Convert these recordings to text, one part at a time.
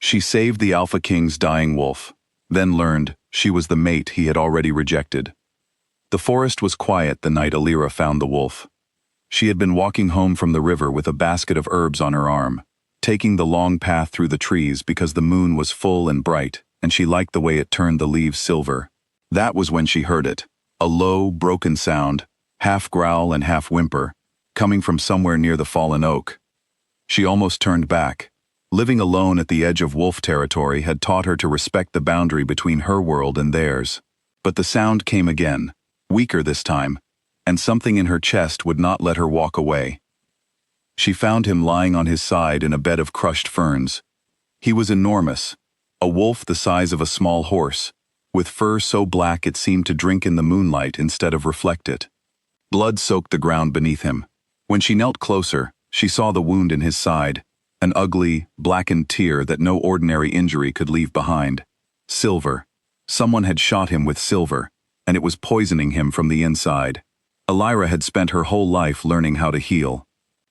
She saved the Alpha King's dying wolf, then learned she was the mate he had already rejected. The forest was quiet the night Elira found the wolf. She had been walking home from the river with a basket of herbs on her arm, taking the long path through the trees because the moon was full and bright, and she liked the way it turned the leaves silver. That was when she heard it, a low, broken sound, half growl and half whimper, coming from somewhere near the fallen oak. She almost turned back. Living alone at the edge of wolf territory had taught her to respect the boundary between her world and theirs. But the sound came again, weaker this time, and something in her chest would not let her walk away. She found him lying on his side in a bed of crushed ferns. He was enormous, a wolf the size of a small horse, with fur so black it seemed to drink in the moonlight instead of reflect it. Blood soaked the ground beneath him. When she knelt closer, she saw the wound in his side, an ugly, blackened tear that no ordinary injury could leave behind. Silver. Someone had shot him with silver, and it was poisoning him from the inside. Elira had spent her whole life learning how to heal.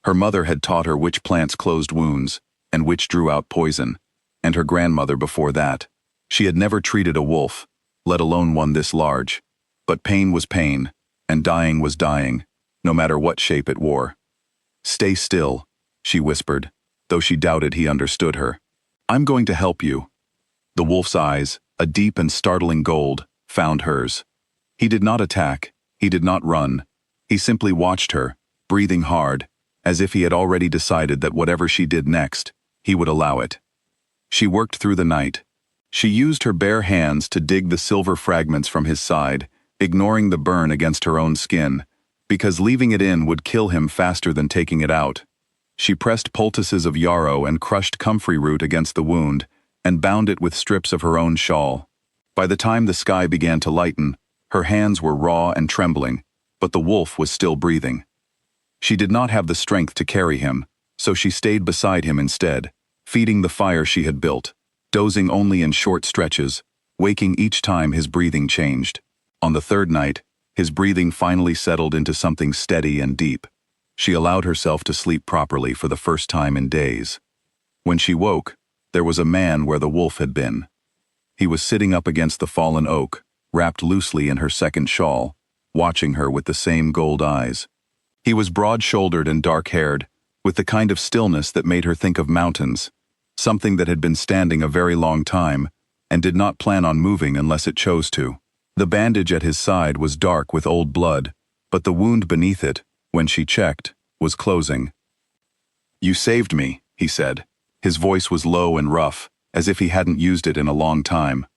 Her mother had taught her which plants closed wounds, and which drew out poison, and her grandmother before that. She had never treated a wolf, let alone one this large. But pain was pain, and dying was dying, no matter what shape it wore. "Stay still," she whispered, though she doubted he understood her. "I'm going to help you." The wolf's eyes, a deep and startling gold, found hers. He did not attack, he did not run. He simply watched her, breathing hard, as if he had already decided that whatever she did next, he would allow it. She worked through the night. She used her bare hands to dig the silver fragments from his side, ignoring the burn against her own skin, because leaving it in would kill him faster than taking it out. She pressed poultices of yarrow and crushed comfrey root against the wound, and bound it with strips of her own shawl. By the time the sky began to lighten, her hands were raw and trembling, but the wolf was still breathing. She did not have the strength to carry him, so she stayed beside him instead, feeding the fire she had built, dozing only in short stretches, waking each time his breathing changed. On the third night, his breathing finally settled into something steady and deep. She allowed herself to sleep properly for the first time in days. When she woke, there was a man where the wolf had been. He was sitting up against the fallen oak, wrapped loosely in her second shawl, watching her with the same gold eyes. He was broad-shouldered and dark-haired, with the kind of stillness that made her think of mountains, something that had been standing a very long time, and did not plan on moving unless it chose to. The bandage at his side was dark with old blood, but the wound beneath it, when she checked, was closing. "You saved me," he said. His voice was low and rough, as if he hadn't used it in a long time.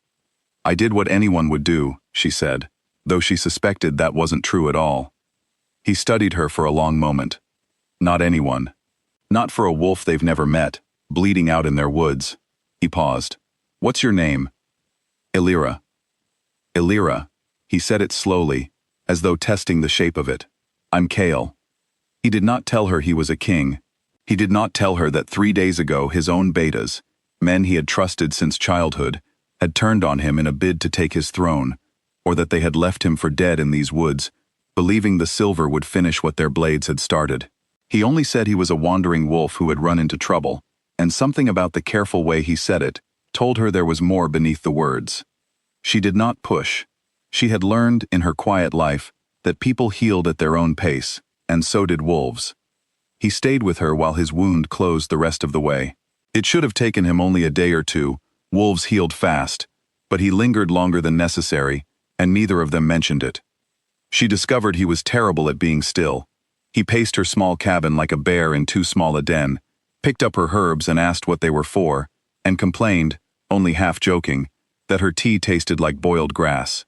"I did what anyone would do," she said, though she suspected that wasn't true at all. He studied her for a long moment. Not anyone. Not for a wolf they've never met, bleeding out in their woods. He paused. "What's your name?" "Elira." "Elira." He said it slowly, as though testing the shape of it. "I'm Kael." He did not tell her he was a king. He did not tell her that 3 days ago his own betas, men he had trusted since childhood, had turned on him in a bid to take his throne, or that they had left him for dead in these woods, believing the silver would finish what their blades had started. He only said he was a wandering wolf who had run into trouble, and something about the careful way he said it told her there was more beneath the words. She did not push. She had learned, in her quiet life, that people healed at their own pace, and so did wolves. He stayed with her while his wound closed the rest of the way. It should have taken him only a day or two. Wolves healed fast, but he lingered longer than necessary, and neither of them mentioned it. She discovered he was terrible at being still. He paced her small cabin like a bear in too small a den, picked up her herbs and asked what they were for, and complained, only half joking, that her tea tasted like boiled grass.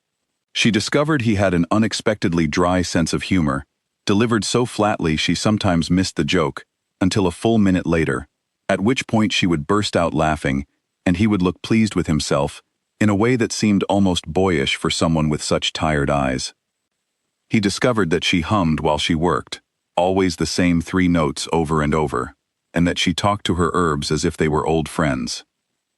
She discovered he had an unexpectedly dry sense of humor, delivered so flatly she sometimes missed the joke, until a full minute later, at which point she would burst out laughing, and he would look pleased with himself, in a way that seemed almost boyish for someone with such tired eyes. He discovered that she hummed while she worked, always the same 3 notes over and over, and that she talked to her herbs as if they were old friends.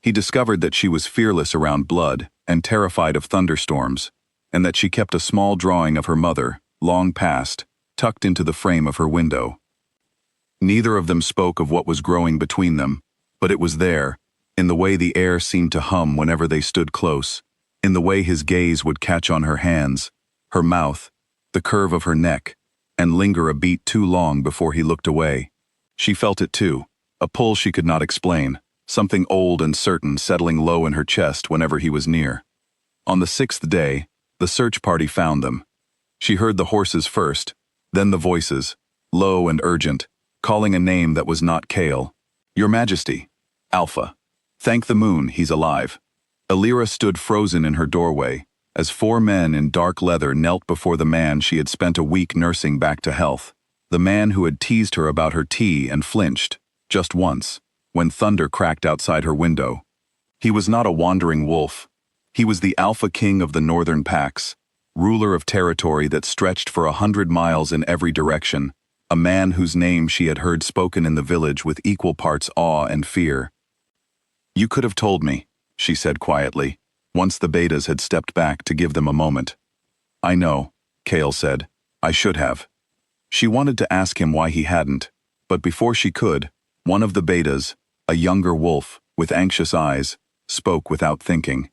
He discovered that she was fearless around blood and terrified of thunderstorms, and that she kept a small drawing of her mother, long past, tucked into the frame of her window. Neither of them spoke of what was growing between them, but it was there, in the way the air seemed to hum whenever they stood close, in the way his gaze would catch on her hands, her mouth, the curve of her neck, and linger a beat too long before he looked away. She felt it too, a pull she could not explain, something old and certain settling low in her chest whenever he was near. On the 6th day, the search party found them. She heard the horses first, then the voices, low and urgent, calling a name that was not Kael. "Your Majesty, Alpha. Thank the moon, he's alive." Elira stood frozen in her doorway, as 4 men in dark leather knelt before the man she had spent a week nursing back to health, the man who had teased her about her tea and flinched, just once, when thunder cracked outside her window. He was not a wandering wolf. He was the Alpha King of the Northern Packs, ruler of territory that stretched for 100 miles in every direction, a man whose name she had heard spoken in the village with equal parts awe and fear. "You could have told me," she said quietly, once the betas had stepped back to give them a moment. "I know," Kael said. "I should have." She wanted to ask him why he hadn't, but before she could, one of the betas, a younger wolf, with anxious eyes, spoke without thinking.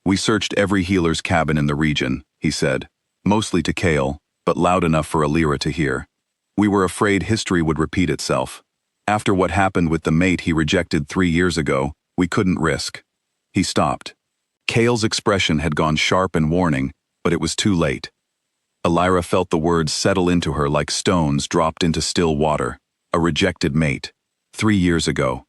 "We searched every healer's cabin in the region," he said, mostly to Kael, but loud enough for Elira to hear. "We were afraid history would repeat itself. After what happened with the mate he rejected 3 years ago, we couldn't risk." He stopped. Kael's expression had gone sharp and warning, but it was too late. Elira felt the words settle into her like stones dropped into still water. A rejected mate. 3 years ago.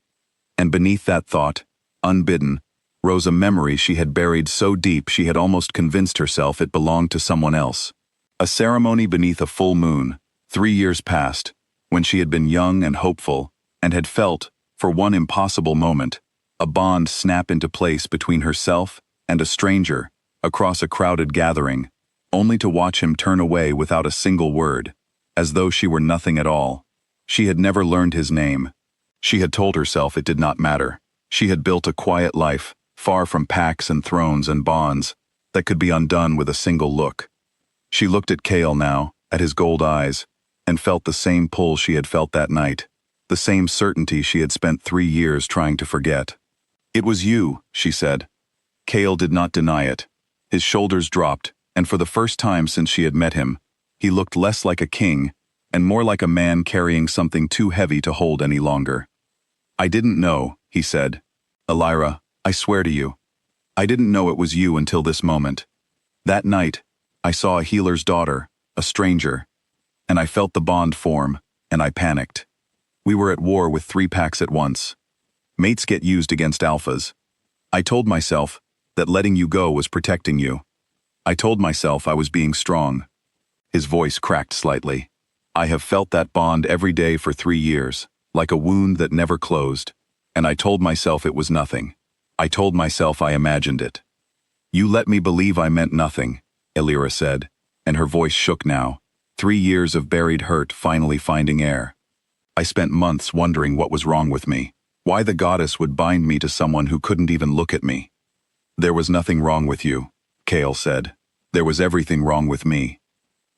And beneath that thought, unbidden, rose a memory she had buried so deep she had almost convinced herself it belonged to someone else. A ceremony beneath a full moon, 3 years past, when she had been young and hopeful, and had felt, for one impossible moment, a bond snap into place between herself and a stranger, across a crowded gathering, only to watch him turn away without a single word, as though she were nothing at all. She had never learned his name. She had told herself it did not matter. She had built a quiet life, far from packs and thrones and bonds, that could be undone with a single look. She looked at Kael now, at his gold eyes, and felt the same pull she had felt that night, the same certainty she had spent 3 years trying to forget. "It was you," she said. Kael did not deny it. His shoulders dropped, and for the first time since she had met him, he looked less like a king and more like a man carrying something too heavy to hold any longer. "I didn't know," he said. "Elira, I swear to you. I didn't know it was you until this moment. That night, I saw a healer's daughter, a stranger, and I felt the bond form, and I panicked. We were at war with 3 packs at once. Mates get used against alphas. I told myself that letting you go was protecting you. I told myself I was being strong." His voice cracked slightly. "I have felt that bond every day for 3 years, like a wound that never closed, and I told myself it was nothing. I told myself I imagined it." "You let me believe I meant nothing," Elira said, and her voice shook now, 3 years of buried hurt finally finding air. "I spent months wondering what was wrong with me, why the goddess would bind me to someone who couldn't even look at me." "There was nothing wrong with you," Kael said. "There was everything wrong with me."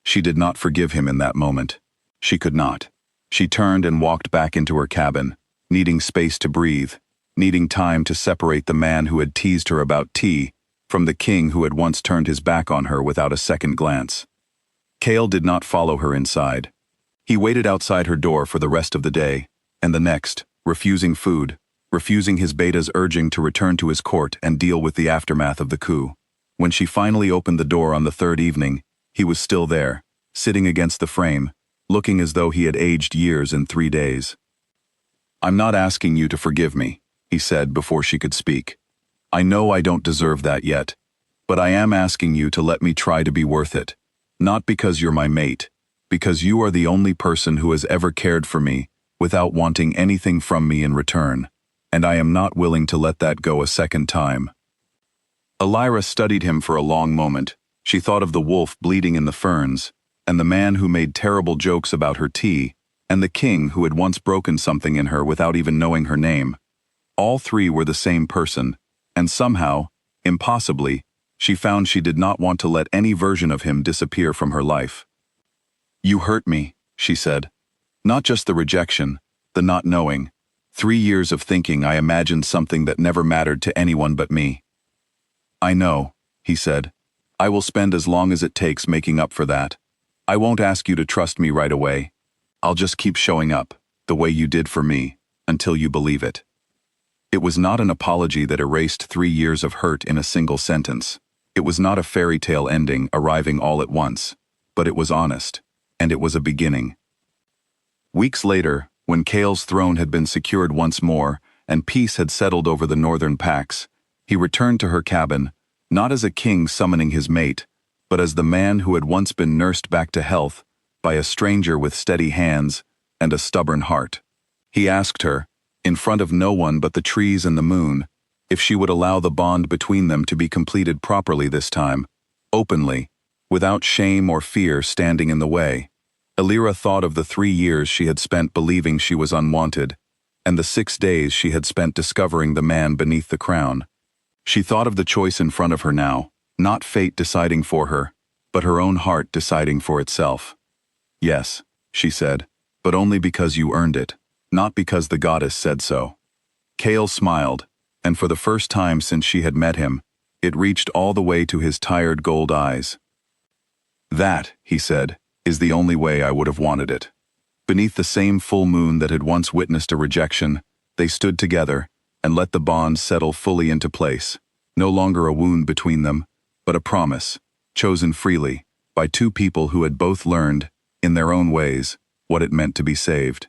She did not forgive him in that moment. She could not. She turned and walked back into her cabin, needing space to breathe, needing time to separate the man who had teased her about tea from the king who had once turned his back on her without a second glance. Kael did not follow her inside. He waited outside her door for the rest of the day, and the next, refusing food, refusing his betas urging to return to his court and deal with the aftermath of the coup. When she finally opened the door on the 3rd evening, he was still there, sitting against the frame, looking as though he had aged years in 3 days. "I'm not asking you to forgive me," he said before she could speak. "I know I don't deserve that yet, but I am asking you to let me try to be worth it. Not because you're my mate, because you are the only person who has ever cared for me without wanting anything from me in return, and I am not willing to let that go a second time." Elira studied him for a long moment. She thought of the wolf bleeding in the ferns, and the man who made terrible jokes about her tea, and the king who had once broken something in her without even knowing her name. All 3 were the same person, and somehow, impossibly, she found she did not want to let any version of him disappear from her life. "You hurt me," she said. "Not just the rejection, the not knowing. 3 years of thinking I imagined something that never mattered to anyone but me. I know, he said. I will spend as long as it takes making up for that. I won't ask you to trust me right away. I'll just keep showing up, the way you did for me, until you believe it. It was not an apology that erased 3 years of hurt in a single sentence. It was not a fairy tale ending arriving all at once, but it was honest, and it was a beginning. Weeks later, when Kael's throne had been secured once more and peace had settled over the northern Pax, he returned to her cabin, not as a king summoning his mate, but as the man who had once been nursed back to health by a stranger with steady hands and a stubborn heart. He asked her, in front of no one but the trees and the moon, if she would allow the bond between them to be completed properly this time, openly, without shame or fear standing in the way. Elira thought of the 3 years she had spent believing she was unwanted, and the 6 days she had spent discovering the man beneath the crown. She thought of the choice in front of her now, not fate deciding for her, but her own heart deciding for itself. Yes, she said, but only because you earned it, not because the goddess said so. Kael smiled, and for the first time since she had met him, it reached all the way to his tired gold eyes. That, he said, is the only way I would have wanted it. Beneath the same full moon that had once witnessed a rejection, they stood together and let the bond settle fully into place, no longer a wound between them, but a promise, chosen freely, by two people who had both learned, in their own ways, what it meant to be saved.